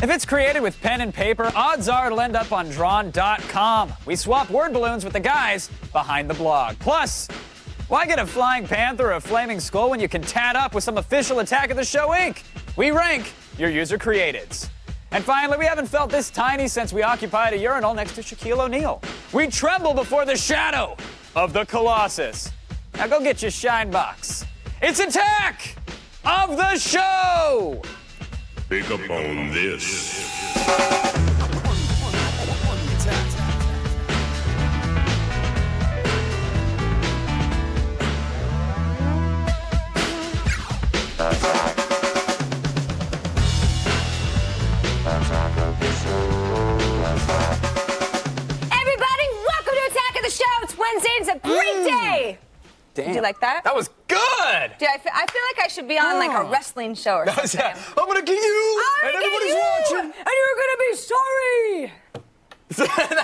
If it's created with pen and paper, odds are it'll end up on Drawn.com. We swap word balloons with the guys behind the blog. Plus, why get a flying panther or a flaming skull when you can tat up with some official Attack of the Show ink? We rank your user createds. And finally, we haven't felt this tiny since we occupied a urinal next to Shaquille O'Neal. We tremble before the shadow of the Colossus. Now go get your shine box. It's Attack of the Show! Pick up on this. Everybody, welcome to Attack of the Show. It's Wednesday. It's a great day. Damn. Did you like that? That was good! Dude, I feel like I should be on like a wrestling show or something. I'm gonna get you! I'm and gonna get everybody's you, watching! and you're gonna be sorry.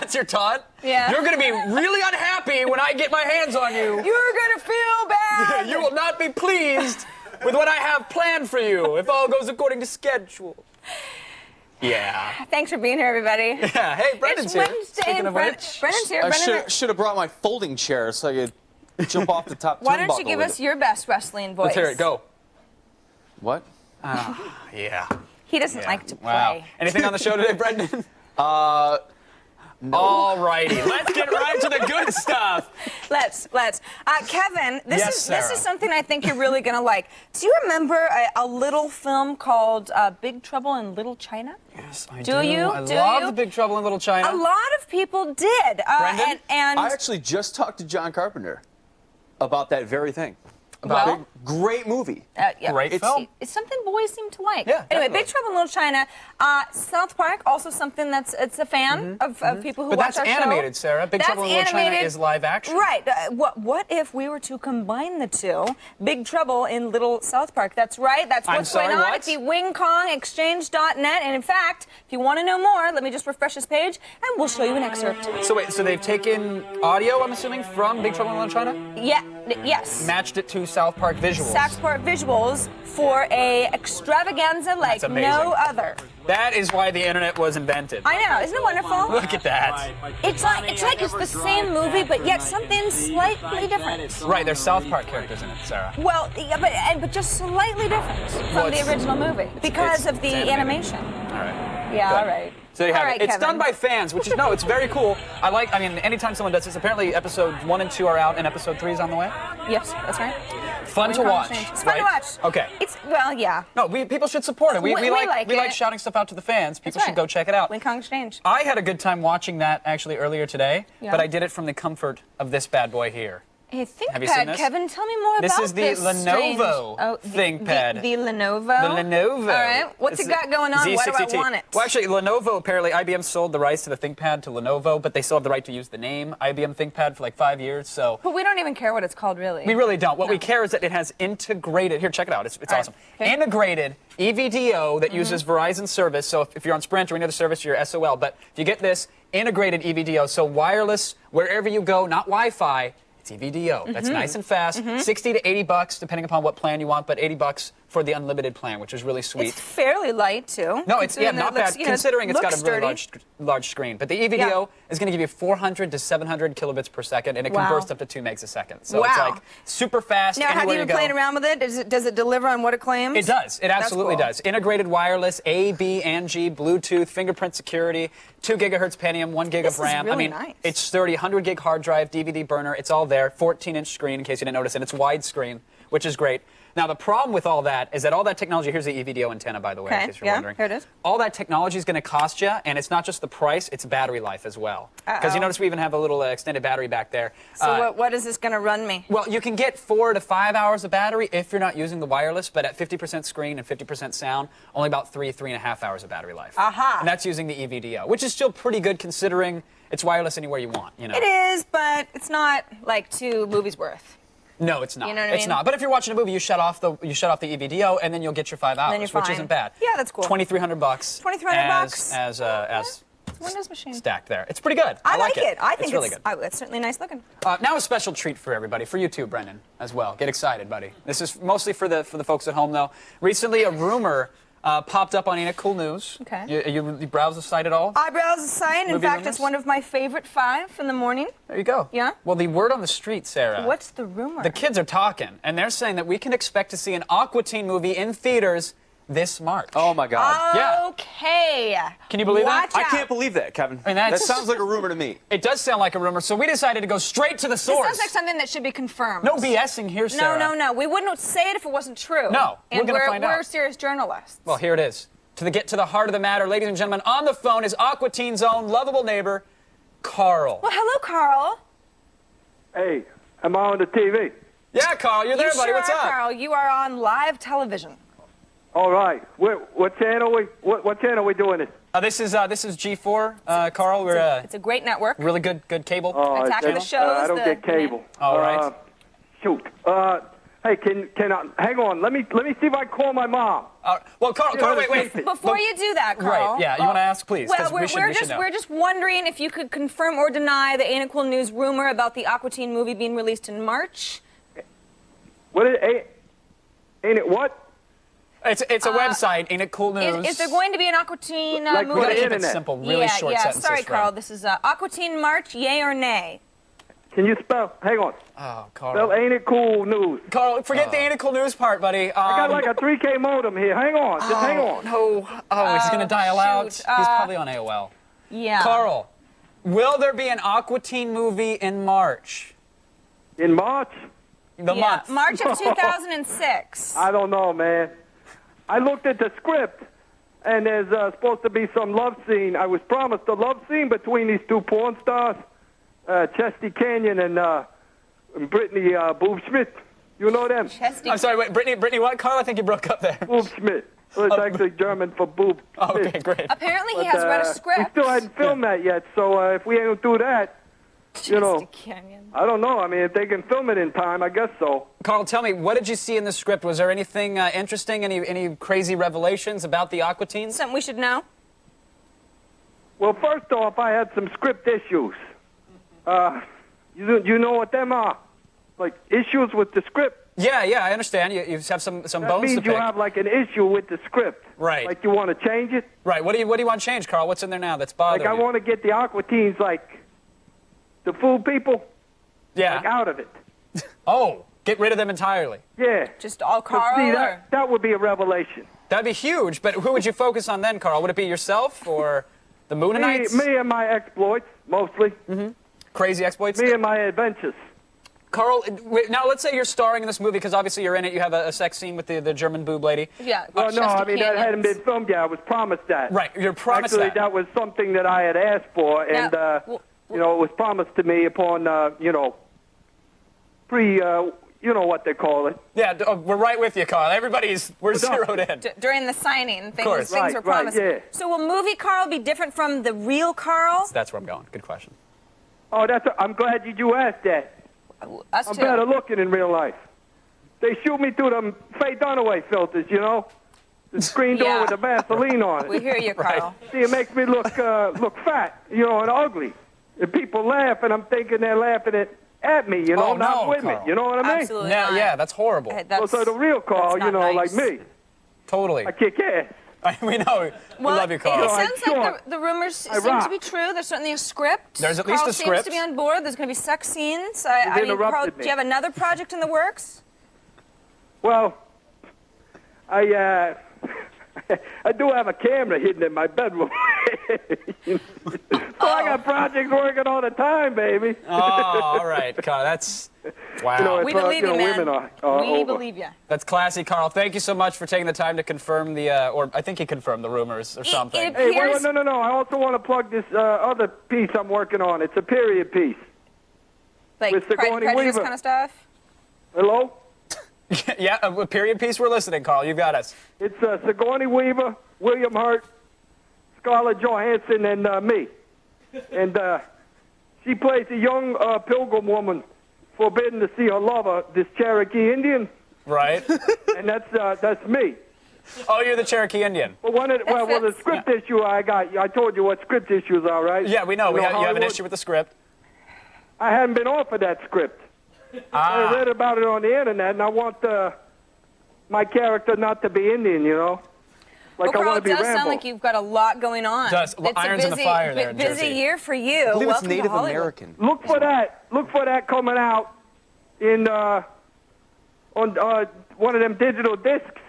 That's your taunt? Yeah. You're gonna be really unhappy when I get my hands on you. You're gonna feel bad. You will not be pleased with what I have planned for you if all goes according to schedule. Yeah. Thanks for being here, everybody. Yeah. Hey, Brendan's It's here. Wednesday, Speaking and of Brendan's here. I Brendan, should have brought my folding chair so I could jump off the top why turnbuckle don't you give with us it. your best wrestling voice? Let's hear it. Go. What? Yeah. He doesn't like to play. Wow. Anything on the show today, Brendan? No. All righty. Let's get right to the good stuff. Let's. Kevin, this Yes, is Sarah. something I think you're really gonna like. Do you remember a little film called Big Trouble in Little China? Yes, I Do you? I Do love you? the Big Trouble in Little China. A lot of people did. Brendan? And I actually just talked to John Carpenter about that very thing. Well- Great movie. yeah, Great it's, film. It's something boys seem to like. Yeah, Anyway, definitely. Big Trouble in Little China. South Park, also something it's a fan of people who But watch that's our show. animated, Sarah. Big That's Trouble in Little China animated. is live action. Right. What if we were to combine the two? Big Trouble in Little South Park. That's right. That's I'm what's sorry, going on what? at the wingkongexchange.net. And in fact, if you want to know more, let me just refresh this page and we'll show you an excerpt. So wait, so they've taken audio, I'm assuming, from Big Trouble in Little China? Yes. Matched it to South Park visuals. Southport visuals for a extravaganza like That's amazing. no other. That is why the internet was invented. I know, isn't it wonderful? Look at that. It's like it's the same movie, but yet something slightly different. Right, there's South Park characters in it, Sarah. Well, yeah, but just slightly different from the original movie because of the animation. All right. Yeah, Good. all right. So you have All right, it. It's Kevin. done by fans, which is it's very cool. Anytime someone does this, apparently episodes 1 and 2 are out and episode 3 is on the way. Yes, that's right. Fun to watch. It's fun to right? watch. Okay. Yeah. No, people should support it. We We like it. shouting stuff out to the fans. People That's should right. go check it out. Wing Kong Exchange. I had a good time watching that actually earlier today, Yeah. but I did it from the comfort of this bad boy here. Hey, Have you seen ThinkPad, this? Kevin, tell me more This about is the this Lenovo strange- ThinkPad. The Lenovo? The Lenovo. All right. What's It's it got going on? Why do I Z60T. want it? Well, actually, Lenovo, apparently, IBM sold the rights to the ThinkPad to Lenovo, but they still have the right to use the name IBM ThinkPad for like 5 years, so But we don't even care what it's called, really. we really don't. What we care is that it has integrated, here, check it out, it's All right. awesome. Okay. Integrated EVDO that uses Verizon service, so if you're on Sprint or any other service, you're SOL, but if you get this, integrated EVDO, so wireless, wherever you go, not Wi-Fi, it's EVDO. That's nice and fast. 60 to 80 bucks, depending upon what plan you want, but 80 bucks for the unlimited plan, which is really sweet. It's fairly light, too. No, it's Considering that not it looks, bad, considering it's got a looks really sturdy. large screen. But the EVDO is going to give you 400 to 700 kilobits per second, and it can Wow. burst up to 2 megs a second. So it's Wow. like super fast. Now, have anywhere you you been go. playing around with it? Does it deliver on what it claims? It does. It absolutely cool. does. Integrated wireless, A, B, and G, Bluetooth, fingerprint security, 2 gigahertz Pentium, 1 gig This of is RAM. really I mean, nice. it's sturdy, 100 gig hard drive, DVD burner. It's all there. 14-inch screen, in case you didn't notice, and it's widescreen, which is great. Now, the problem with all that is that all that technology, here's the EVDO antenna, by the way, Okay, in case you're yeah, wondering. here it is. All that technology is going to cost you, and it's not just the price, it's battery life as well. Because you notice we even have a little extended battery back there. So what is this going to run me? Well, you can get 4 to 5 hours of battery if you're not using the wireless, but at 50% screen and 50% sound, only about 3.5 hours of battery life. Aha. And that's using the EVDO, which is still pretty good considering it's wireless anywhere you want, you know. It is, but it's not like 2 movies worth. No, it's not. You know what I it's mean? not. But if you're watching a movie, you shut off the EVDO, and then you'll get your 5 hours, then you're which fine. isn't bad. Yeah, that's cool. $2,300 bucks. $2,300 as It's a Windows machine. stacked there. It's pretty good. I like it. I think it's really good. It's certainly nice looking. Now a special treat for everybody, for you too, Brendan, as well. Get excited, buddy. This is mostly for the folks at home, though. Recently, a rumor popped up on Ain't It Cool News. Okay. You browse the site at all? I browse the site. In Movie fact, rumors? it's one of my favorite 5 in the morning. There you go. Yeah? Well, the word on the street, Sarah. What's the rumor? The kids are talking, and they're saying that we can expect to see an Aqua Teen movie in theaters this March. Oh my God. Yeah. Okay. Can you believe Watch that? I out. can't believe that, Kevin. mean, that's- that sounds like a rumor to me. It does sound like a rumor, so we decided to go straight to the This source. sounds like something that should be confirmed. No BSing here, Sarah. No. We wouldn't say it if it wasn't true. No, we're and gonna find out. We're serious journalists. Well, here it is. Get to the heart of the matter, ladies and gentlemen, on the phone is Aqua Teen's own lovable neighbor, Carl. Well, hello, Carl. Hey, am I on the TV? Yeah, Carl, you're there, You buddy. sure What's are, up? Carl. You are on live television. All right. What channel what channel we doing this? This is G4, Carl. We're It's a great network. really good cable. Attack of the Shows, I don't the- get cable. All right. Shoot. Hey, can I hang on? Let me see if I can call my mom. Well, Carl, wait. Before you do that, Carl. Right, yeah, you want to ask, please? 'Cause Well, we should know. we're just wondering if you could confirm or deny the Ain't It Cool News rumor about the Aqua Teen movie being released in March. What is ain't it what? It's a website, Ain't It Cool News. Is there going to be an Aqua Teen Like movie? for Keep the it internet. simple, really short sentences. Sorry, Fred. Carl. This is Aqua Teen March, yay or nay? Can you spell? Hang on. Oh, Spell Carl. ain't it cool news? Carl, forget the Ain't It Cool News part, buddy. I got like a 3K modem here. Hang on. Just hang on. No. Oh, he's going to dial out. shoot. He's probably on AOL. Yeah. Carl, will there be an Aqua Teen movie in March? In March? The Yeah, month. March of 2006. I don't know, man. I looked at the script, and there's supposed to be some love scene. I was promised a love scene between these 2 porn stars, Chesty Canyon and Brittany Boob Schmidt. You know them? I'm sorry, wait, Brittany what? Carl, I think you broke up there. Boob Schmidt. So it's actually German for boob. Oh, okay, great. Apparently, he But, has read a We script. still hadn't filmed that yet, so if we don't do that, you know, Canyon. I don't know. I mean, if they can film it in time, I guess so. Carl, tell me, what did you see in the script? Was there anything interesting, any crazy revelations about the Aqua Teens? Something we should know? Well, first off, I had some script issues. You know what them are? Like issues with the script. Yeah, I understand. You have some That bones to means pick. you have like an issue with the script. Right. Like you want to change it. Right. What do you want to change, Carl? What's in there now that's bothering Like I you? want to get the Aqua Teens, like the fool people, Yeah. like out of it. Oh, get rid of them entirely. Yeah. Just all But Carl? see, or? that would be a revelation. That'd be huge. But who would you focus on then, Carl? Would it be yourself or the Moonanites? Me and my exploits, mostly. Crazy exploits? Me and my adventures. Carl, now let's say you're starring in this movie because obviously you're in it. You have a sex scene with the German boob lady. Yeah. Well, no, I mean, that Canyons. hadn't been filmed yet. I was promised that. Right. You're promised Actually, that. that was something that I had asked for, and, well, you know, it was promised to me upon, you know, you know what they call it. Yeah, we're right with you, Carl. We're zeroed in. During the signing, course. things Right, were right, promised. yeah. So will movie Carl be different from the real Carl? That's where I'm going. Good question. Oh, I'm glad you asked that. Us I'm too. better looking in real life. They shoot me through them Faye Dunaway filters, you know? The screen door Yeah. with the Vaseline on We it. hear you, Carl. See, it makes me look fat, you know, and ugly. And people laugh, and I'm thinking they're laughing at me, you know, Oh, not no, with Carl. me. You know what I mean? Absolutely Now, not. yeah, that's horrible. That's, So the real Carl, that's you not know, nice. like me, Totally. I kick ass. We know. We Well, love you, It Carl. I'm sounds sure. like the rumors I seem to rock. be true. There's certainly a script. There's at least Carl a seems script. to be on board. There's going to be sex scenes. You've I mean, Carl, interrupted do me. you have another project in the works? Well, I do have a camera hidden in my bedroom. So I got projects working all the time, baby. Oh, all right, Carl. That's wow. You know, We It's, believe you you, know, man. women are we over. believe you. That's classy, Carl. Thank you so much for taking the time to confirm or I think he confirmed the rumors or something. it- Hey, Here's- no. I also want to plug this other piece I'm working on. It's a period piece. Like With Pride and Sigourney Prejudice Weaver. kind of stuff? Hello? Yeah, a period piece. We're listening, Carl. You got us. It's Sigourney Weaver, William Hurt, Scarlett Johansson, and me. And she plays a young pilgrim woman forbidden to see her lover, this Cherokee Indian, Right. and that's me. Oh, you're the Cherokee Indian. But the fits. script issue I got, I told you what script issues are, right? Yeah, we know. You You have an Hollywood? issue with the script. I hadn't been offered that script. I read about it on the internet, and I want my character not to be Indian, you know? like I Carl, want it to be does Rambo. sound like you've got a lot going on. Does. It's Irons a in the busy, fire there in busy Jersey. year for you. I believe Welcome it's Native to Hollywood. American. Look for that. Look for that coming out in on one of them digital discs.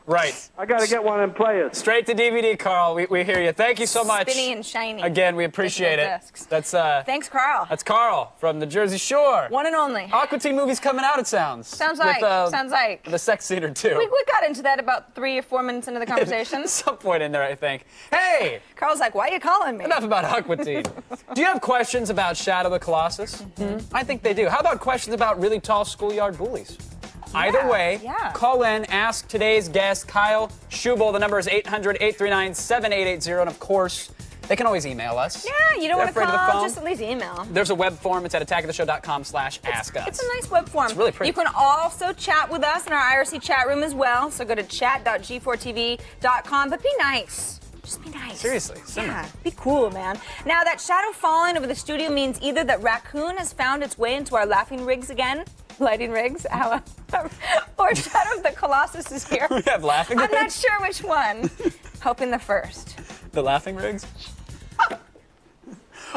Right. I got to get one of them players. Straight to DVD, Carl. We hear you. Thank you so much. Spinny and shiny. Again, we appreciate Digital it. discs. That's Thanks, Carl. That's Carl from the Jersey Shore. One and only. Aqua Teen movie's coming out, it sounds. Sounds like. Sounds like. The sex scener, too. We got into that about 3 or 4 minutes into the conversation. At some point in there, I think. Hey! Carl's like, why are you calling me? Enough about Aqua Teen. Do you have questions about Shadow the Colossus? I think they do. How about questions about really tall schoolyard bullies? Either way, yeah. call in, ask today's guest, Kyle Schubel. The number is 800-839-7880. And of course, they can always email us. Yeah, you don't They're want to afraid of the call, phone? just at least email. There's a web form. It's at attackoftheshow.com/askus. It's a nice web form. It's really pretty. You can also chat with us in our IRC chat room as well. So go to chat.g4tv.com. But be nice. Just be nice. Seriously, simmer. Yeah, be cool, man. Now, that shadow falling over the studio means either that raccoon has found its way into our laughing rigs again, lighting rigs, or Shadow of the Colossus is here. We have laughing I'm not rigs? sure which one. Hoping the first. The laughing rigs?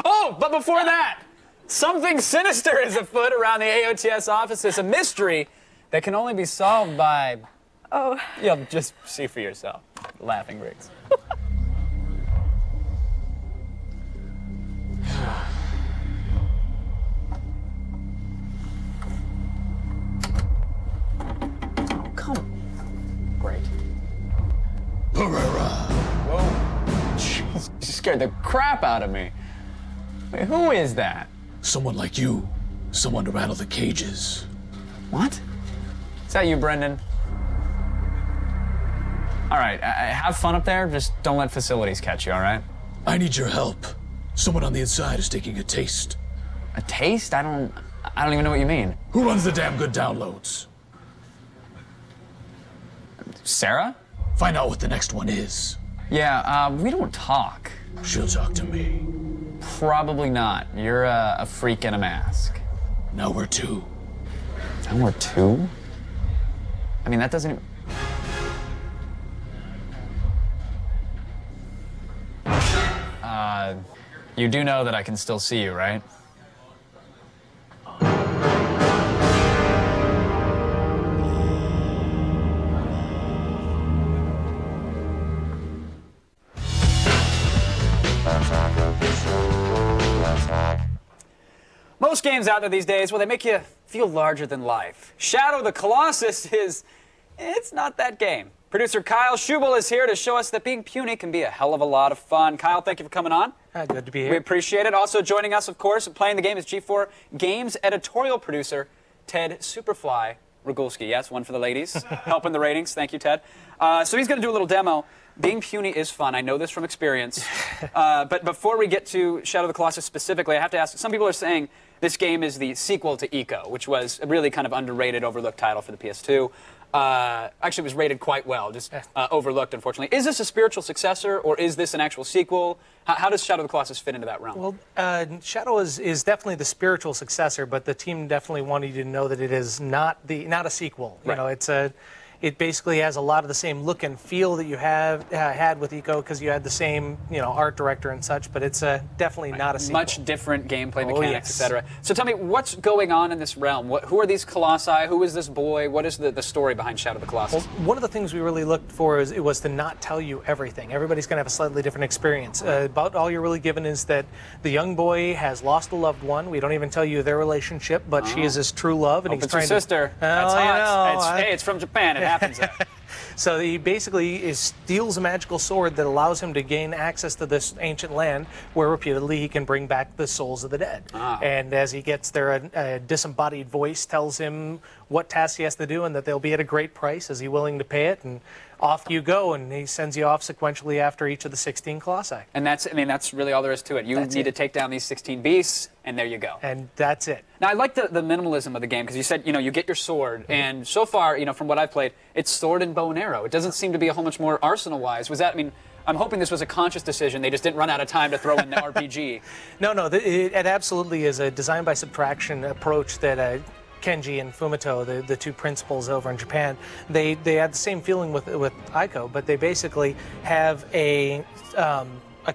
Oh, but before that, something sinister is afoot around the AOTS offices. A mystery that can only be solved by... Oh. You'll just see for yourself. Laughing rigs. Oh, come. Great. Whoa. Jeez, you scared the crap out of me. Wait, who is that? Someone like you. Someone to rattle the cages. What? Is that you, Brendan? All right, have fun up there. Just don't let facilities catch you, all right? I need your help. Someone on the inside is taking a taste. A taste? I don't even know what you mean. Who runs the damn good downloads? Sarah? Find out what the next one is. Yeah, we don't talk. She'll talk to me. Probably not. You're a freak in a mask. Now we're two. And we're two? I mean, that doesn't even... You do know that I can still see you, right? Most games out there these days, well, they make you feel larger than life. Shadow the Colossus it's not that game. Producer Kyle Schubel is here to show us that being puny can be a hell of a lot of fun. Kyle, thank you for coming on. Good to be here. We appreciate it. Also joining us, of course, playing the game is G4 Games editorial producer Ted Superfly Rogulski. Yes, one for the ladies, helping the ratings. Thank you, Ted. So he's going to do a little demo. Being puny is fun. I know this from experience. But before we get to Shadow of the Colossus specifically, I have to ask, some people are saying this game is the sequel to Eco, which was a really kind of underrated, overlooked title for the PS2. Actually, it was rated quite well, just overlooked, unfortunately. Is this a spiritual successor, or is this an actual sequel? How does Shadow of the Colossus fit into that realm? Well, Shadow is definitely the spiritual successor, but the team definitely wanted you to know that it is not a sequel. You know, it basically has a lot of the same look and feel that you have had with Eco, because you had the same art director and such, but it's definitely not a sequel. Much different gameplay mechanics, yes. etc. So tell me, what's going on in this realm? Who are these colossi? Who is this boy? What is the story behind Shadow of the Colossus? Well, one of the things we really looked for was to not tell you everything. Everybody's going to have a slightly different experience. About all you're really given is that the young boy has lost a loved one. We don't even tell you their relationship, but she is his true love, and Hope he's it's your trying sister. to. That's hot. Hey, it's from Japan. It happens there. So he basically steals a magical sword that allows him to gain access to this ancient land, where reputedly he can bring back the souls of the dead. And as he gets there, a disembodied voice tells him what tasks he has to do, and that they'll be at a great price. Is he willing to pay it? And off you go, and he sends you off sequentially after each of the 16 colossi. And that's really all there is to it. You need to take down these 16 beasts, and there you go. And that's it. Now, I like the minimalism of the game, because you said, you get your sword, and so far, from what I've played, it's sword and bow and arrow. It doesn't seem to be a whole much more arsenal-wise. I'm hoping this was a conscious decision. They just didn't run out of time to throw in the RPG. No, it absolutely is a design by subtraction approach that Kenji and Fumito, the two principals over in Japan, they had the same feeling with Aiko, but they basically have a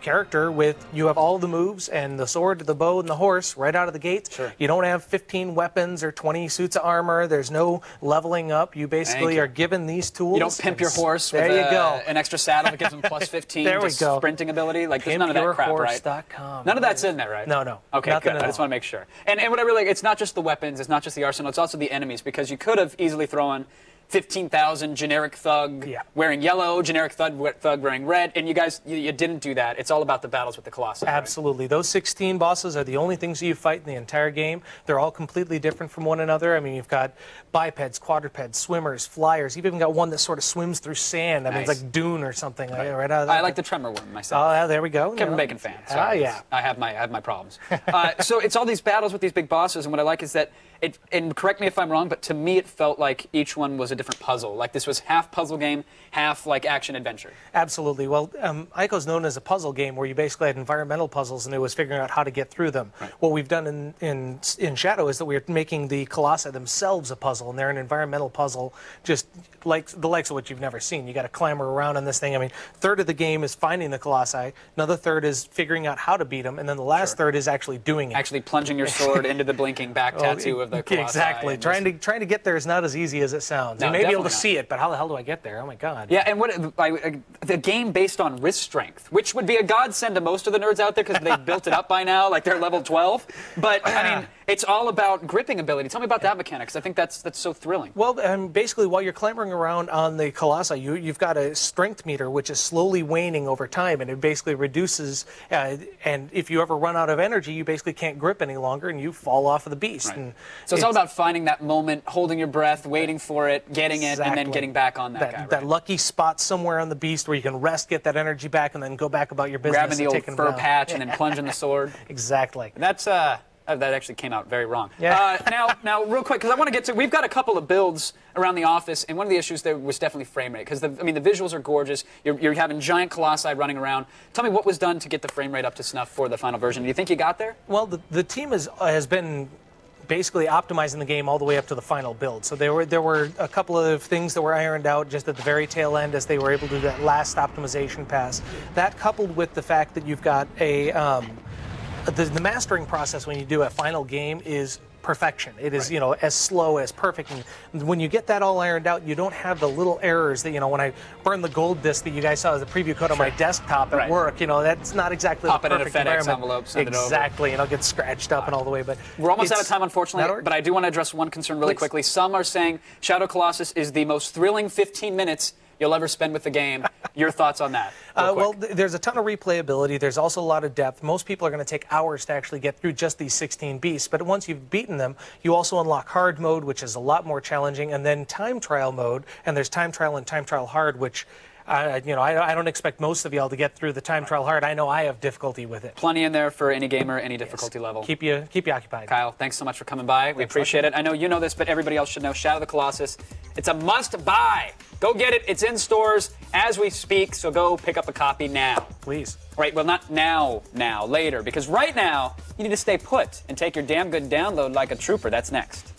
character with, you have all the moves and the sword, the bow, and the horse right out of the gate. Sure. You don't have 15 weapons or 20 suits of armor. There's no leveling up. You basically are given these tools. You don't pimp your horse there with you go. an extra saddle that gives him plus 15 There we to go. sprinting ability. Like, there's none of that crap, right? PimPyourHorse.com. None of that's in there, right? No. Okay, Nothing good. at I just all. want to make sure. And what I really like, it's not just the weapons, it's not just the arsenal, it's also the enemies, because you could have easily thrown 15,000 generic thug wearing yellow, generic thug wearing red, and you guys, you didn't do that. It's all about the battles with the Colossus. Right? Absolutely. Those 16 bosses are the only things you fight in the entire game. They're all completely different from one another. I mean, you've got bipeds, quadrupeds, swimmers, flyers. You've even got one that sort of swims through sand. I mean, it's like Dune or something. Right out of that. I like the Tremor worm myself. Oh, yeah, there we go. Kevin Bacon fan. Sorry. Yeah. I have my problems. So it's all these battles with these big bosses, and what I like is that and correct me if I'm wrong, but to me it felt like each one was a different puzzle. Like this was half puzzle game, half like action adventure. Absolutely. Well, Ico's known as a puzzle game where you basically had environmental puzzles and it was figuring out how to get through them. Right. What we've done in Shadow is that we're making the Colossi themselves a puzzle, and they're an environmental puzzle just like the likes of what you've never seen. You got to clamber around on this thing. I mean, third of the game is finding the Colossi, another third is figuring out how to beat them, and then the last third is actually doing it. Actually plunging your sword into the blinking back tattoo of the Colossi. Exactly. Trying to get there is not as easy as it sounds. No, you may be able to definitely not. see it, but how the hell do I get there? Oh my God. Yeah, and the game based on wrist strength, which would be a godsend to most of the nerds out there because they've built it up by now, like they're level 12. But I mean, it's all about gripping ability. Tell me about that mechanic, because I think that's so thrilling. Well, basically, while you're clambering around on the Colossi, you've got a strength meter which is slowly waning over time, and it basically reduces. And if you ever run out of energy, you basically can't grip any longer, and you fall off of the beast. Right. And So it's all about finding that moment, holding your breath, waiting for it, getting it, and then Exactly. getting back on that guy. Right? That lucky spot somewhere on the beast where you can rest, get that energy back, and then go back about your business. Grabbing the and old taking fur them down. patch and then plunging the sword. Exactly. That's that actually came out very wrong. Yeah. Now, real quick, because I want to get to, we've got a couple of builds around the office, and one of the issues there was definitely frame rate, because the visuals are gorgeous. You're having giant colossi running around. Tell me what was done to get the frame rate up to snuff for the final version. Do you think you got there? Well, the team has been basically optimizing the game all the way up to the final build. So there were a couple of things that were ironed out just at the very tail end as they were able to do that last optimization pass. That coupled with the fact that you've got the mastering process when you do a final game is perfection. It is, as slow as perfect. And when you get that all ironed out, you don't have the little errors that, when I burned the gold disc that you guys saw as a preview code on my desktop at work, that's not exactly Pop the it in a perfect FedEx environment. envelope, send it over. Exactly, and I'll get scratched up and all the way. But We're almost out of time, that unfortunately, work? but I do want to address one concern really Please. quickly. Some are saying Shadow Colossus is the most thrilling 15 minutes you'll ever spend with the game. Your thoughts on that? Well, there's a ton of replayability. There's also a lot of depth. Most people are going to take hours to actually get through just these 16 beasts. But once you've beaten them, you also unlock hard mode, which is a lot more challenging, and then time trial mode. And there's time trial and time trial hard, which I don't expect most of y'all to get through the time trial hard. I know I have difficulty with it. Plenty in there for any gamer, any difficulty level. Keep you occupied. Kyle, thanks so much for coming by. We appreciate it. I know you know this, but everybody else should know. Shadow of the Colossus. It's a must-buy. Go get it. It's in stores as we speak, so go pick up a copy now. Please. Right, well, not now, later, because right now, you need to stay put and take your damn good download like a trooper. That's next.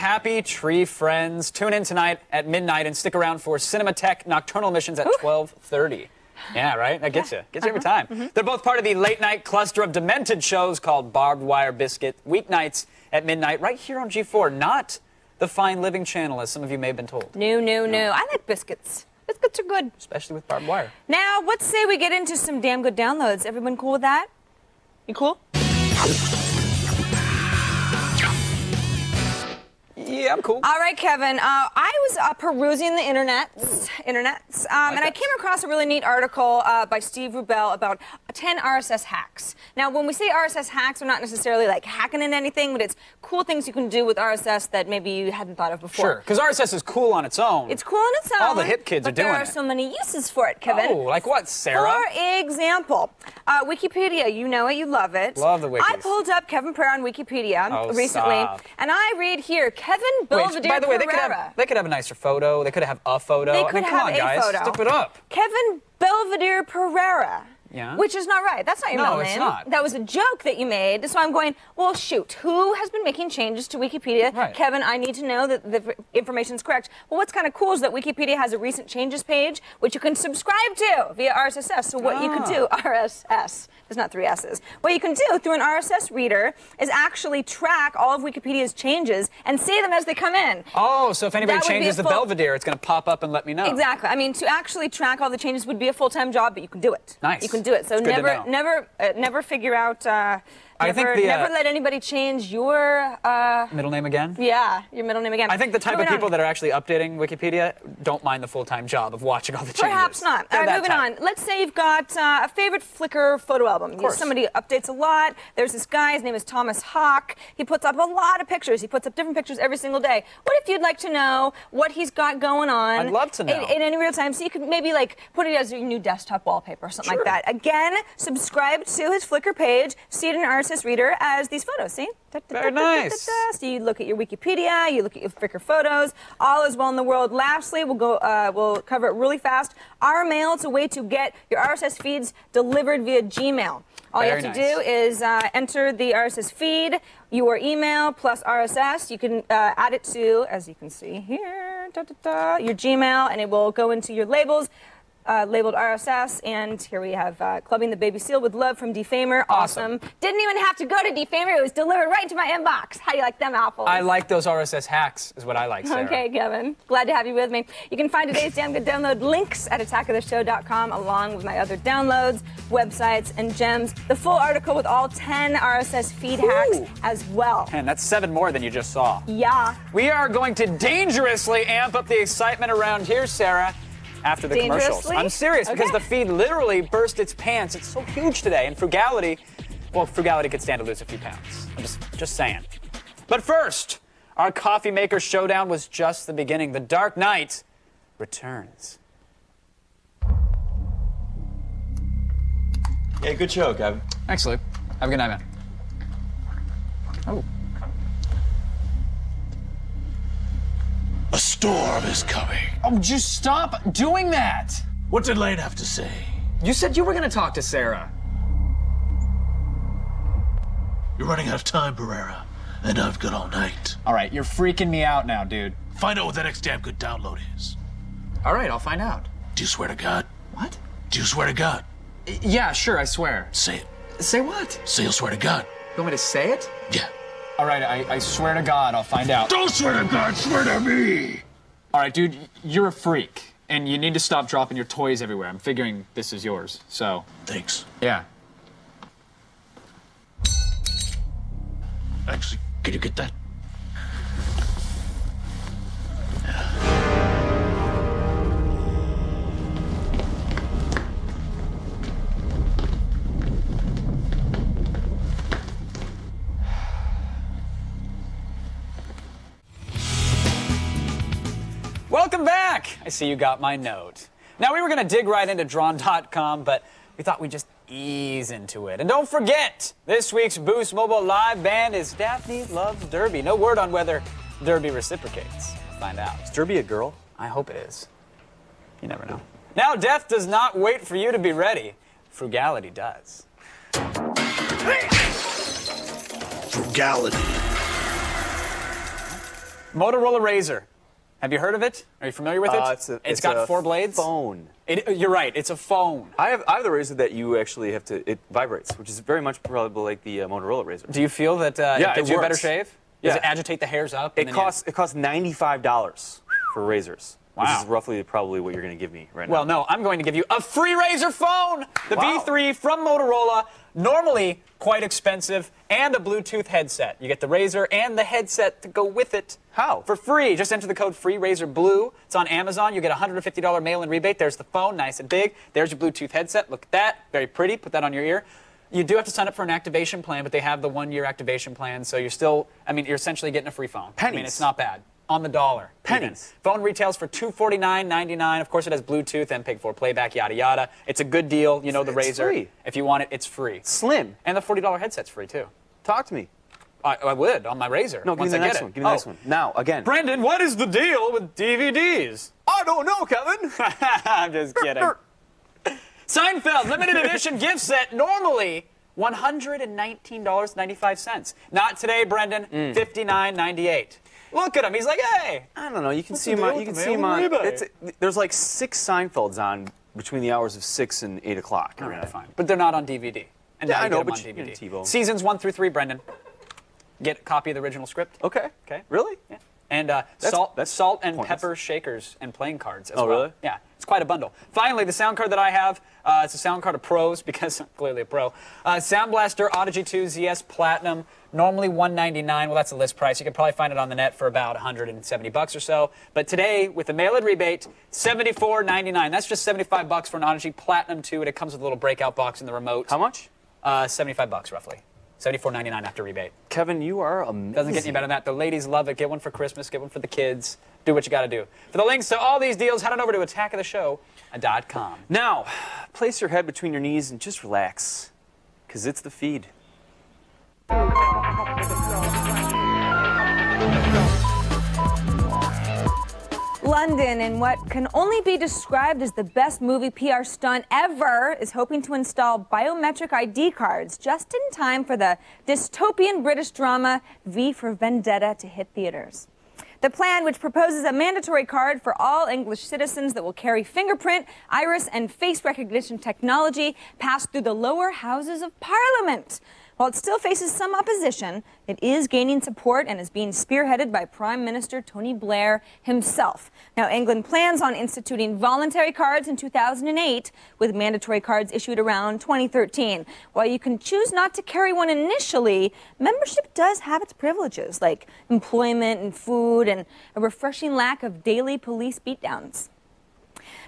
happy tree friends. Tune in tonight at midnight and stick around for Cinematech Nocturnal Missions at 12:30. Yeah, right? That gets you. Gets you every time. They're both part of the late-night cluster of demented shows called Barbed Wire Biscuit, weeknights at midnight, right here on G4, not the Fine Living channel, as some of you may have been told. No. I like biscuits. Biscuits are good. Especially with barbed wire. Now, let's say we get into some damn good downloads. Everyone cool with that? You cool? Yeah, I'm cool. All right, Kevin. I was perusing the internets, and I came across a really neat article by Steve Rubel about 10 RSS hacks. Now, when we say RSS hacks, we're not necessarily like hacking in anything, but it's cool things you can do with RSS that maybe you hadn't thought of before. Sure, because RSS is cool on its own. It's cool on its own. All the hip kids are doing it. But there are so many uses for it, Kevin. Oh, like what, Sarah? For example, Wikipedia. You know it, you love it. Love the wikis. I pulled up Kevin Pereira on Wikipedia recently, stop. and I read here, Kevin Belvedere By the way, Pereira. they could have a nicer photo. They could have a photo. They I could mean, come have on, a guys. photo. Step it up. Kevin Belvedere Pereira. Yeah? Which is not right. That's not your No, middle it's name. not. That was a joke that you made. So I'm going, well, shoot. Who has been making changes to Wikipedia? Right. Kevin, I need to know that the information is correct. Well, what's kind of cool is that Wikipedia has a recent changes page, which you can subscribe to via RSS. So what you can do, RSS, there's not 3 S's. What you can do through an RSS reader is actually track all of Wikipedia's changes and see them as they come in. Oh, so if anybody That would be changes a the full- Belvedere, it's going to pop up and let me know. Exactly. I mean, to actually track all the changes would be a full-time job, but you can do it. Nice. You can do it. So It's good to know. never figure out. I think never let anybody change your Middle name again? your middle name again. I think the type of Moving people on. that are actually updating Wikipedia don't mind the full-time job of watching all the changes. Perhaps not. They're All right, that moving type. on. Let's say you've got a favorite Flickr photo album. course. Somebody updates a lot. There's this guy. His name is Thomas Hawk. He puts up a lot of pictures. He puts up different pictures every single day. What if you'd like to know what he's got going on? I'd love to know. In any real time. So you could maybe like put it as your new desktop wallpaper or something Sure. like that. Again, subscribe to his Flickr page. See it in an RSS reader as these photos. See? Very nice. So you look at your Wikipedia, you look at your Flickr photos. All is well in the world. Lastly, we'll cover it really fast. Our mail, it's a way to get your RSS feeds delivered via Gmail. All Very you have to nice. do is enter the RSS feed, your email plus RSS. You can add it to, as you can see here, your Gmail, and it will go into your labels. Labeled RSS, and here we have Clubbing the Baby Seal with love from Defamer. Awesome. Didn't even have to go to Defamer. It was delivered right to my inbox. How do you like them apples? I like those RSS hacks, is what I like, Sarah. Okay, Kevin. Glad to have you with me. You can find today's Damn Good Download links at attackoftheshow.com, along with my other downloads, websites, and gems. The full article with all 10 RSS feed hacks as well. Man, that's 7 more than you just saw. Yeah. We are going to dangerously amp up the excitement around here, Sarah, after the commercials. Dangerously? I'm serious, because Okay. the feed literally burst its pants. It's so huge today, and Frugality could stand to lose a few pounds. I'm just saying. But first, our coffee maker showdown was just the beginning. The Dark Knight returns. Yeah, good show, Kevin. Thanks, Luke. Have a good night, man. Oh. A storm is coming. Oh, just stop doing that! What did Lane have to say? You said you were going to talk to Sarah. You're running out of time, Pereira, and I've got all night. All right, you're freaking me out now, dude. Find out what the next damn good download is. All right, I'll find out. Do you swear to God? What? Do you swear to God? Yeah, sure, I swear. Say it. Say what? Say you'll swear to God. You want me to say it? Yeah. All right, I swear to God, I'll find out. Don't swear to God, swear to me! All right, dude, you're a freak, and you need to stop dropping your toys everywhere. I'm figuring this is yours, so. Thanks. Yeah. Actually, can you get that? Welcome back! I see you got my note. Now, we were going to dig right into Drawn.com, but we thought we'd just ease into it. And don't forget, this week's Boost Mobile Live band is Daphne Loves Derby. No word on whether Derby reciprocates. We'll find out. Is Derby a girl? I hope it is. You never know. Now, death does not wait for you to be ready. Frugality does. Frugality. Motorola Razr. Have you heard of it? Are you familiar with it? It's got 4 blades. Phone. You're right. It's a phone. I have the Razr that you actually have to. It vibrates, which is very much probably like the Motorola Razr. Do you feel that Yeah, it gives it you a better works. shave? Yeah. Does it agitate the hairs up? It costs $95 for razors. Wow. Which is roughly probably what you're going to give me right now. Well, no, I'm going to give you a free Razr phone! The Wow. V3 from Motorola, normally quite expensive, and a Bluetooth headset. You get the Razr and the headset to go with it. How? For free. Just enter the code FREERAZRBLUE. It's on Amazon. You get a $150 mail-in rebate. There's the phone, nice and big. There's your Bluetooth headset. Look at that. Very pretty. Put that on your ear. You do have to sign up for an activation plan, but they have the 1-year activation plan, so you're still, you're essentially getting a free phone. Pennies. It's not bad. On the dollar. Pennies. Even. Phone retails for $249.99. Of course, it has Bluetooth, MPEG-4 playback, yada yada. It's a good deal. You know the It's Razr. free. If you want it, it's free. Slim. And the $40 headset's free too. Talk to me. I would on my Razr. No, give me once the I next get one. it. Give me the next one. Now, again. Brendan, what is the deal with DVDs? I don't know, Kevin. I'm just kidding. Seinfeld limited edition gift set, normally $119.95. Not today, Brendan. $59.98. Look at him. He's like, hey. I don't know. You can What's see the him deal on. You with can the see him mail on. and rebate? There's like 6 Seinfelds on between the hours of 6 and 8 o'clock. All right, fine. But they're not on DVD. And Yeah, now I you know, get them but on you DVD. can get TiVo. Seasons 1 through 3, Brendan. Get a copy of the original script. Okay. Okay. Really? Yeah. And that's salt and pointless. pepper shakers and playing cards as Oh, well. really? Yeah. It's quite a bundle. Finally, the sound card that I have, it's a sound card of pros because I'm clearly a pro. Sound Blaster Audigy 2 ZS Platinum, normally $199. Well, that's the list price. You can probably find it on the net for about $170 or so. But today, with the mail-in rebate, $74.99. That's just $75 for an Audigy Platinum 2, and it comes with a little breakout box in the remote. How much? $75 roughly. $74.99 after rebate. Kevin, you are amazing. Doesn't get any better than that. The ladies love it. Get one for Christmas. Get one for the kids. Do what you got to do. For the links to all these deals, head on over to attackoftheshow.com. Now, place your head between your knees and just relax, because it's the feed. London, in what can only be described as the best movie PR stunt ever, is hoping to install biometric ID cards just in time for the dystopian British drama V for Vendetta to hit theaters. The plan, which proposes a mandatory card for all English citizens that will carry fingerprint, iris, and face recognition technology, passed through the lower houses of Parliament. While it still faces some opposition, it is gaining support and is being spearheaded by Prime Minister Tony Blair himself. Now, England plans on instituting voluntary cards in 2008, with mandatory cards issued around 2013. While you can choose not to carry one initially, membership does have its privileges, like employment and food and a refreshing lack of daily police beatdowns.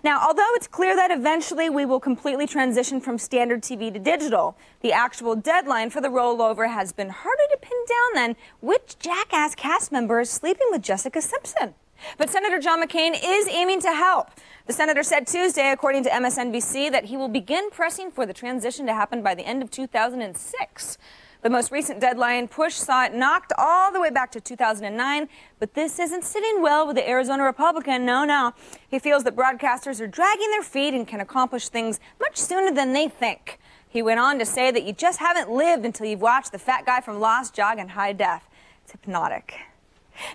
Now, although it's clear that eventually we will completely transition from standard TV to digital, the actual deadline for the rollover has been harder to pin down than which jackass cast member is sleeping with Jessica Simpson. But Senator John McCain is aiming to help. The senator said Tuesday, according to MSNBC, that he will begin pressing for the transition to happen by the end of 2006. The most recent deadline push saw it knocked all the way back to 2009, but this isn't sitting well with the Arizona Republican. No. He feels that broadcasters are dragging their feet and can accomplish things much sooner than they think. He went on to say that you just haven't lived until you've watched the fat guy from Lost jog in high def. It's hypnotic.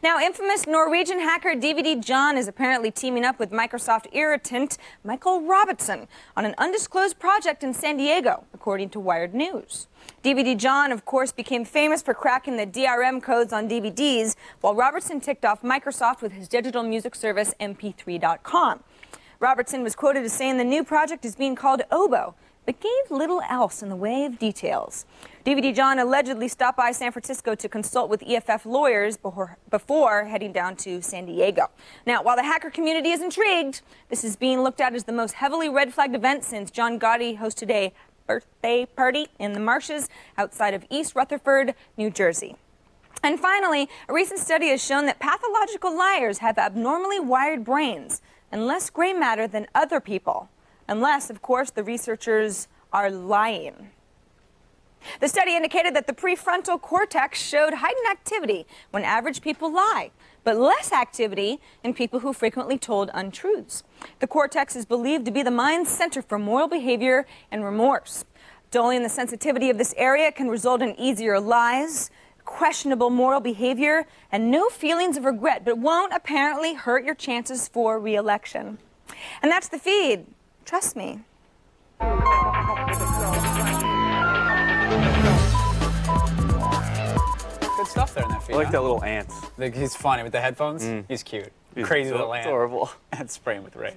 Now, infamous Norwegian hacker DVD John is apparently teaming up with Microsoft irritant Michael Robertson on an undisclosed project in San Diego, according to Wired News. DVD John, of course, became famous for cracking the DRM codes on DVDs, while Robertson ticked off Microsoft with his digital music service MP3.com. Robertson was quoted as saying the new project is being called Oboe, but gave little else in the way of details. DVD John allegedly stopped by San Francisco to consult with EFF lawyers before heading down to San Diego. Now, while the hacker community is intrigued, this is being looked at as the most heavily red-flagged event since John Gotti hosted a birthday party in the marshes outside of East Rutherford, New Jersey. And finally, a recent study has shown that pathological liars have abnormally wired brains and less gray matter than other people. Unless, of course, the researchers are lying. The study indicated that the prefrontal cortex showed heightened activity when average people lie, but less activity in people who frequently told untruths. The cortex is believed to be the mind's center for moral behavior and remorse. Dulling the sensitivity of this area can result in easier lies, questionable moral behavior, and no feelings of regret, but won't apparently hurt your chances for re-election. And that's the feed. Trust me. Good stuff there in that feed. I like that little ant. He's funny with the headphones. He's cute. Crazy little ant. Adorable. And spraying with rain.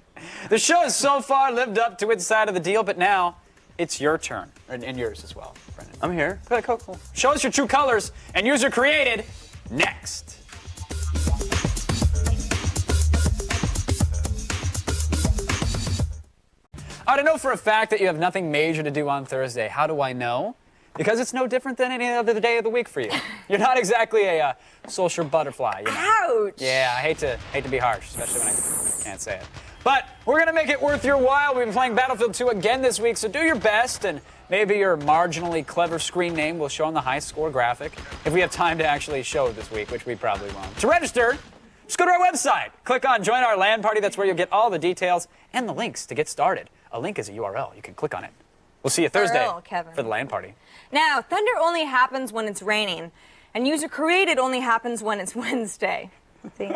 The show has so far lived up to its side of the deal, but now it's your turn. And yours as well, Brendan. I'm here. Good, cool. Show us your true colors and user created next. I know for a fact that you have nothing major to do on Thursday. How do I know? Because it's no different than any other day of the week for you. You're not exactly a social butterfly. You know? Ouch! Yeah, I hate to be harsh, especially when I can't say it. But we're going to make it worth your while. We've been playing Battlefield 2 again this week, so do your best, and maybe your marginally clever screen name will show on the high score graphic if we have time to actually show it this week, which we probably won't. To register, just go to our website. Click on Join Our LAN Party. That's where you'll get all the details and the links to get started. A link is a URL. You can click on it. We'll see you Thursday Kevin. for the LAN Party. Now, thunder only happens when it's raining, and user created only happens when it's Wednesday. See?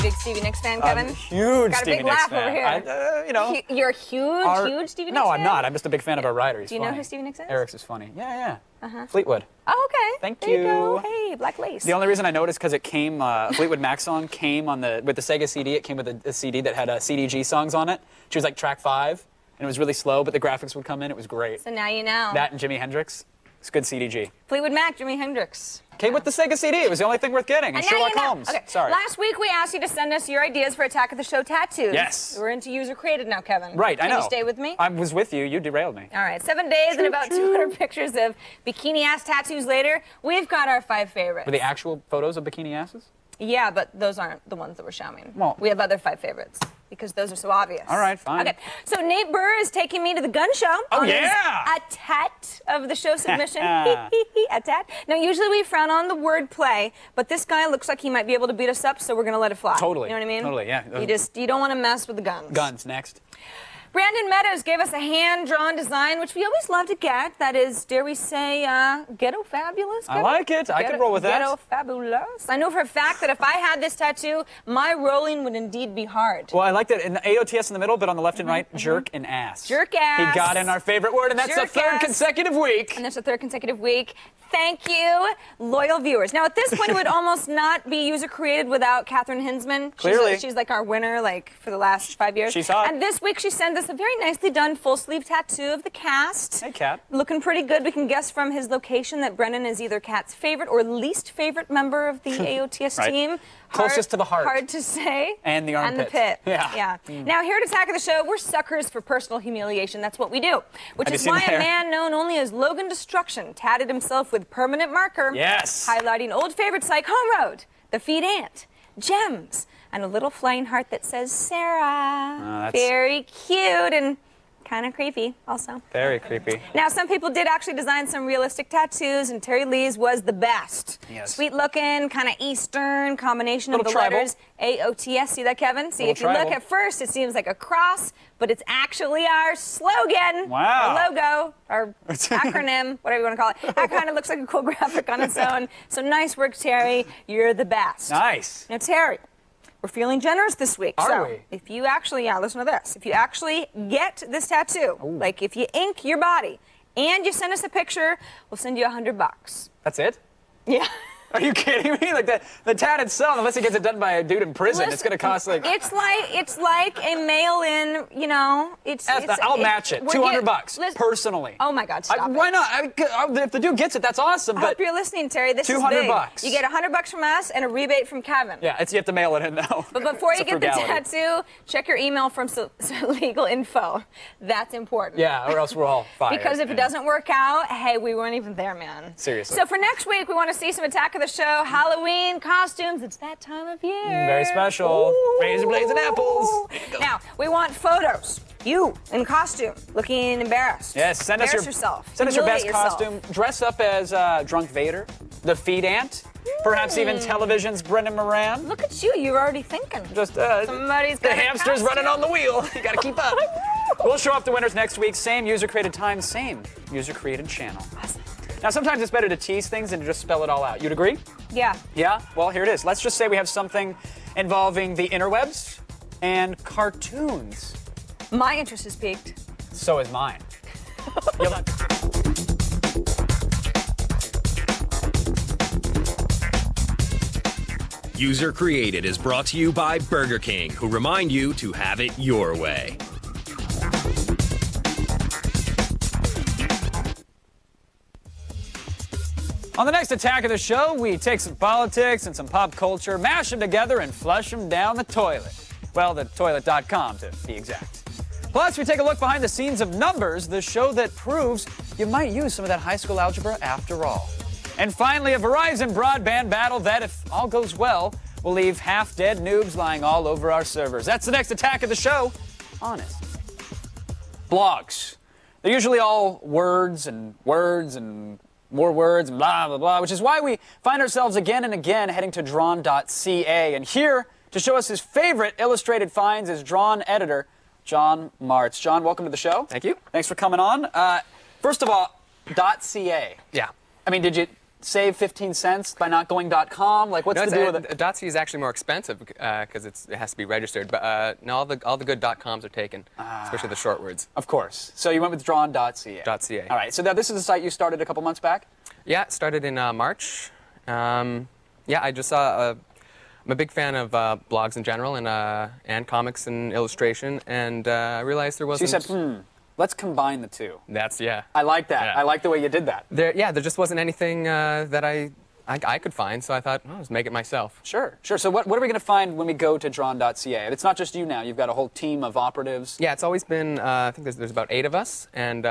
Big Stevie Nicks fan, Kevin? I'm a huge Got a Stevie big Nicks laugh fan. over here. You're a huge Stevie Nicks No, fan? I'm not. I'm just a big fan of our writer. He's Do you know funny. who Stevie Nicks is? Eric's is funny. Yeah. Fleetwood. Oh, okay. Thank there you. Go. you. Hey, Black Lace. The only reason I noticed because it came, Fleetwood Mac song came on with the Sega CD. It came with a CD that had CDG songs on it. She was like track 5, and it was really slow, but the graphics would come in. It was great. So now you know. That and Jimi Hendrix. It's good CDG. Fleetwood Mac, Jimi Hendrix. Came with the Sega CD. It was the only thing worth getting. And now Sherlock you know. Holmes. Okay. Sorry. Last week we asked you to send us your ideas for Attack of the Show tattoos. Yes. We're into user created now, Kevin. Right, I know. Can you stay with me? I was with you. You derailed me. All right, 7 days and about 200 pictures of bikini-ass tattoos later, we've got our 5 favorites. Were the actual photos of bikini asses? Yeah, but those aren't the ones that we're showing. Well- we have other 5 favorites because those are so obvious. All right, fine. Okay, so Nate Burr is taking me to the gun show. Oh, on yeah! His a tat of the show submission. A tat. Now, usually we frown on the word play, but this guy looks like he might be able to beat us up, so we're going to let it fly. Totally. You know what I mean? Totally, yeah. You don't want to mess with the guns. Guns, next. Brandon Meadows gave us a hand-drawn design, which we always love to get. That is, dare we say, ghetto fabulous? I like it. I could roll with that. Ghetto fabulous. I know for a fact that if I had this tattoo, my rolling would indeed be hard. Well, I like that in the AOTS in the middle, but on the left and right, jerk and ass. Jerk ass. He got in our favorite word, and that's the Jerk third ass. consecutive week. And that's the 3rd consecutive week. Thank you, loyal viewers. Now, at this point, it would almost not be user-created without Catherine Hinsman. Clearly. She's like our winner, like, for the last 5 years. She's hot. And this week, she sent us a very nicely done full-sleeve tattoo of the cast. Hey, Cat. Looking pretty good. We can guess from his location that Brennan is either Kat's favorite or least favorite member of the AOTS Right. team. Closest to the heart. Hard to say. And the And the armpit. pit. Yeah. Now, here at Attack of the Show, we're suckers for personal humiliation. That's what we do. Which Have you is seen why the a hair? man known only as Logan Destruction tatted himself with permanent marker. Yes. Highlighting old favorites like Home Road, The Feed Ant, Gems, and a little flying heart that says Sarah. that's- Very cute and kind of creepy also. Very creepy. Now, some people did actually design some realistic tattoos, and Terry Lee's was the best. Yes. Sweet looking, kind of Eastern combination of Little the tribal. letters AOTS. See that, Kevin? See, Little if you look tribal. at first, it seems like a cross, but it's actually our slogan. Wow. Our logo, our acronym, whatever you want to call it. That kind of looks like a cool graphic on its own. So nice work, Terry. You're the best. Nice. Now, Terry, we're feeling generous this week. Are so we? if you actually, listen to this. If you actually get this tattoo, like if you ink your body and you send us a picture, we'll send you $100. That's it? Yeah. Are you kidding me? Like the tat itself, unless he gets it done by a dude in prison, it's going to cost like. It's like a mail-in. You know, I'll match it. we're $200 listen- personally. Oh my God! Stop it. Why not? If the dude gets it, that's awesome. I But hope you're listening, Terry. This is $200 big. bucks. You get $100 from us and a rebate from Kevin. yeah, you have to mail it in though. But before It's you a get the frugality. tattoo, check your email from legal info. That's important. Yeah, or else we're all fired. Because if it doesn't work out, hey, we weren't even there, man. Seriously. So for next week, we want to see some Attack of the Show Halloween costumes. It's that time of year. Very special. Razor blades and apples. There you go. Now, we want photos. You in costume, looking embarrassed. Yes, send us Embarrass your yourself. Send us your best Humiliate yourself. costume. Dress up as Drunk Vader, the Feed Ant, perhaps even television's Brendan Moran. Look at you. You're already thinking. Just Somebody's the got a hamster's costume. running on the wheel. You got to keep up. We'll show off the winners next week. Same user-created time, same user-created channel. Now, sometimes it's better to tease things than to just spell it all out. You'd agree? Yeah. Yeah? Well, here it is. Let's just say we have something involving the interwebs and cartoons. My interest is piqued. So is mine. You'll have User Created is brought to you by Burger King, who remind you to have it your way. On the next attack of the show, we take some politics and some pop culture, mash them together, and flush them down the toilet. Well, the toilet.com to be exact. Plus, we take a look behind the scenes of Numbers, the show that proves you might use some of that high school algebra after all. And finally, a Verizon broadband battle that, if all goes well, will leave half-dead noobs lying all over our servers. That's the next attack of the show. Honest. Blogs. They're usually all words and more words and blah, blah, blah, which is why we find ourselves again and again heading to Drawn.ca. And here to show us his favorite illustrated finds is Drawn editor John Martz. John, welcome to the show. Thank you. Thanks for coming on. First of all, .ca. Yeah. I mean, did you save 15 cents by not going .com? Like, what's the deal with it? .ca is actually more expensive because it has to be registered. But no, all the good .coms are taken, especially the short words. Of course. So you went with Drawn.ca. .ca. All right. So now this is a site you started a couple months back? Yeah, it started in March. Yeah, I just saw. I'm a big fan of blogs in general and comics and illustration, and I realized there wasn't. So you said, let's combine the two. Yeah. I like that. Yeah. I like the way you did that. There just wasn't anything that I could find, so I thought, oh, let's make it myself. Sure. So what are we going to find when we go to Drawn.ca? It's not just you now. You've got a whole team of operatives. Yeah, it's always been. I think there's about 8 of us, and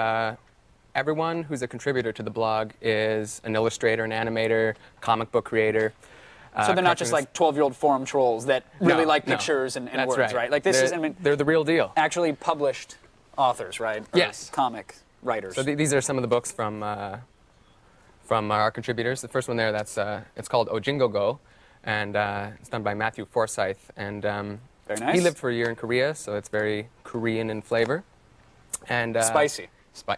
everyone who's a contributor to the blog is an illustrator, an animator, comic book creator. So they're not just like 12-year-old forum trolls that really like pictures and That's words, right? Like this they're the real deal. Actually published authors, right? Or yes. Comic writers. So these are some of the books from our contributors. The first one there, it's called Ojingo Go, and it's done by Matthew Forsyth. And very nice. He lived for a year in Korea, so it's very Korean in flavor. And spicy.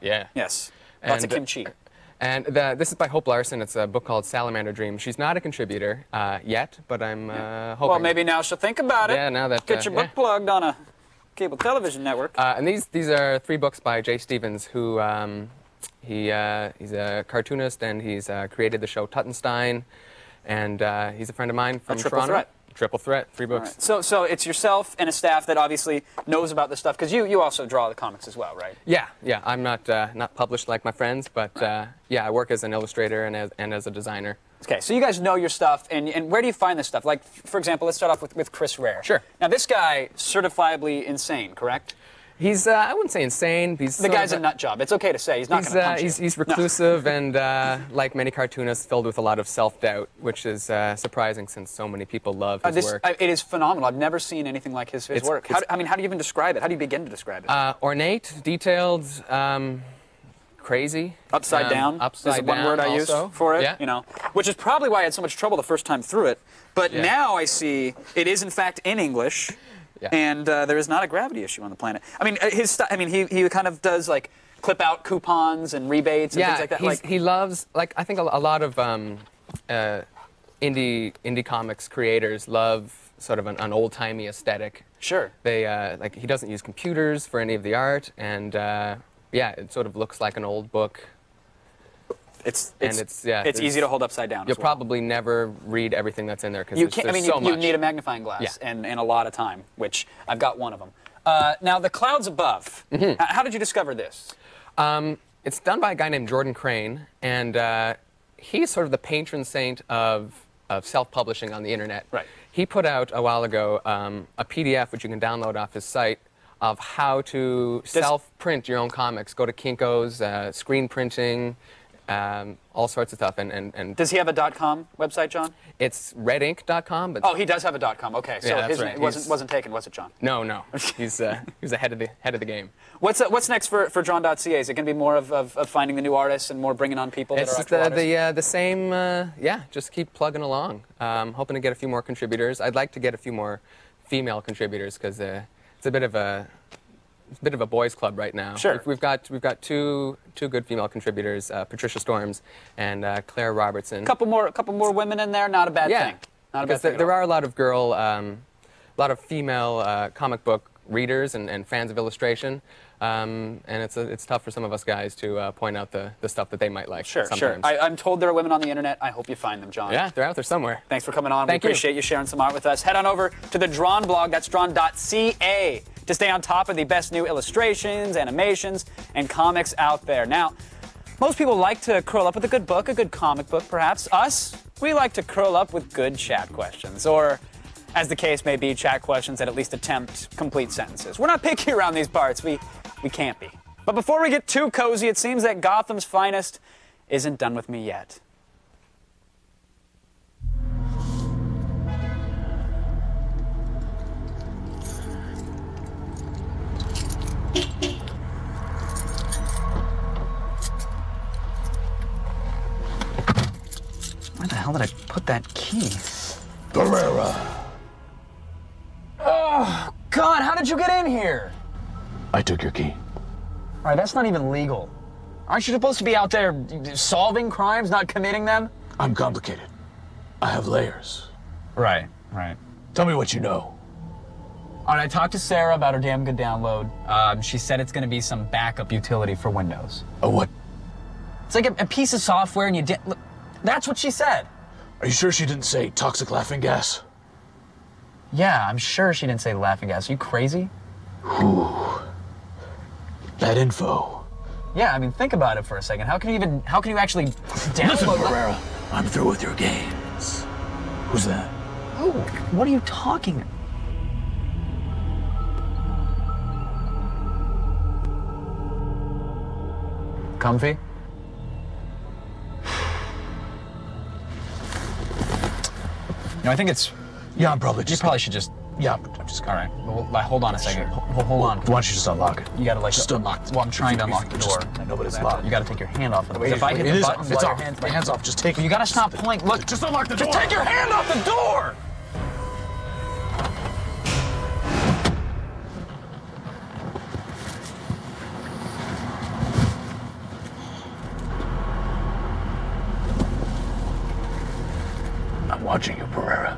Yeah. Yes. Lots of kimchi. And this is by Hope Larson. It's a book called Salamander Dream. She's not a contributor yet, but I'm hoping. Well, maybe now she'll think about it. Yeah, now that get your book plugged on a cable television network. And these are 3 books by Jay Stevens, who he's a cartoonist and he's created the show Tuttenstein, and he's a friend of mine from Toronto. Triple Threat, 3 books. Right. So it's yourself and a staff that obviously knows about this stuff, because you also draw the comics as well, right? Yeah. I'm not published like my friends, but yeah, I work as an illustrator and as a designer. Okay, so you guys know your stuff, and where do you find this stuff? Like, for example, let's start off with Chris Rare. Sure. Now, this guy, certifiably insane, correct? He's, I wouldn't say insane. He's the guy's a nut job. It's okay to say. He's not going to punch you. He's reclusive and, like many cartoonists, filled with a lot of self-doubt, which is surprising since so many people love his work. It is phenomenal. I've never seen anything like his work. How do you even describe it? How do you begin to describe it? Ornate, detailed, crazy. Upside down. Upside is one down word I also. use for it. Yeah. You know, which is probably why I had so much trouble the first time through it. But now I see it is in fact in English. Yeah. And there is not a gravity issue on the planet. I mean, he kind of does like clip out coupons and rebates and things like that. He loves, like, I think a lot of indie comics creators love sort of an old-timey aesthetic. Sure. They like, he doesn't use computers for any of the art, and yeah, it sort of looks like an old book. It's easy to hold upside down. You'll probably never read everything that's in there because there's so much. You need a magnifying glass and a lot of time, which I've got one of them. Now, The Clouds Above. How did you discover this? It's done by a guy named Jordan Crane, and he's sort of the patron saint of self-publishing on the internet. Right. He put out a while ago a PDF which you can download off his site of how to self-print your own comics. Go to Kinko's, screen printing. All sorts of stuff, and does he have a .com website, John? It's redink.com, but he does have a .com. Okay, so his name wasn't taken, was it, John? No, he's ahead of the game. What's next for Drawn.ca? Is it going to be more of finding the new artists and more bringing on people that are actual artists? The same. Just keep plugging along. Hoping to get a few more contributors. I'd like to get a few more female contributors because it's a bit of a a bit of a boys' club right now. Sure. We've got two good female contributors, Patricia Storms and Claire Robertson. Couple more women in there, not a bad thing. Not a bad because thing. there are a lot of female comic book readers and fans of illustration, and it's tough for some of us guys to point out the stuff that they might like. Sure. sometimes. I'm told there are women on the internet. I hope you find them, John. Yeah, they're out there somewhere. Thanks for coming on. Thank we you. appreciate you sharing some art with us. Head on over to the Drawn blog. That's drawn.ca to stay on top of the best new illustrations, animations, and comics out there. Now, most people like to curl up with a good book, a good comic book, perhaps. Us, we like to curl up with good chat questions, or, as the case may be, chat questions that at least attempt complete sentences. We're not picky around these parts. We can't be. But before we get too cozy, it seems that Gotham's finest isn't done with me yet. Where the hell did I put that key? Barrera. Oh, God, how did you get in here? I took your key. All right, that's not even legal. Aren't you supposed to be out there solving crimes, not committing them? I'm complicated. I have layers. Right. Tell me what you know. All right, I talked to Sarah about her damn good download. She said it's going to be some backup utility for Windows. A what? It's like a piece of software, and you did. Look, that's what she said. Are you sure she didn't say toxic laughing gas? Yeah, I'm sure she didn't say laughing gas. Are you crazy? Ooh. That info. Yeah, I mean, think about it for a second. How can you actually download? Listen, Barrera, I'm through with your games. Who's that? Oh, what are you talking about? Comfy? No, I think it's. Yeah, I'm probably You just. probably should just. Yeah, I'm just. All right. Well, hold on a second. Hold on. Why don't you just unlock it? You gotta like. Just unlock it. Well, I'm trying to unlock the door. I know, but it's locked. You gotta take your hand off of it. Wait, If I hit it the is button, off. while It's your off. hand's My hand's off. Just take it. You gotta stop playing. Look, Just unlock the door. just take your hand off the door. I'm watching you, Barrera.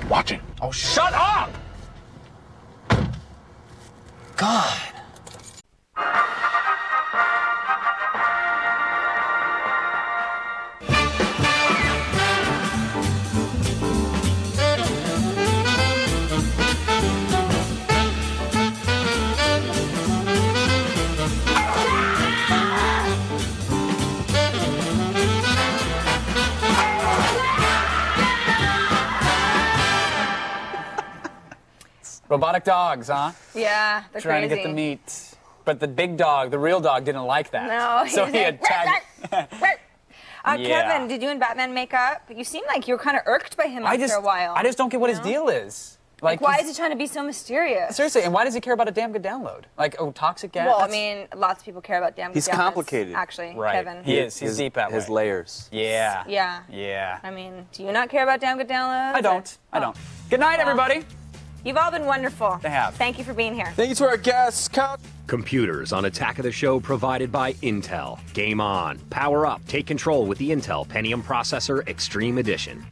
Watching. Oh, shut up! God. Robotic dogs, huh? Yeah, they're Trying crazy. to get the meat. But the big dog, the real dog, didn't like that. No, So he's he like, attacked. Yeah. Kevin, did you and Batman make up? You seem like you were kind of irked by him after a while. I just don't get what his deal is. Like, why he's- is he trying to be so mysterious? Seriously, and why does he care about a damn good download? Like, oh, toxic gas? Well, I That's- mean, lots of people care about damn. He's downloads, complicated. Actually, Right. Kevin. He is. He's deep that way. His layers. Yeah. Yeah. Yeah. I mean, do you not care about damn good downloads? I don't. I don't. Good night, everybody. You've all been wonderful. They have. Thank you for being here. Thank you to our guests. Computers on Attack of the Show provided by Intel. Game on. Power up. Take control with the Intel Pentium Processor Extreme Edition.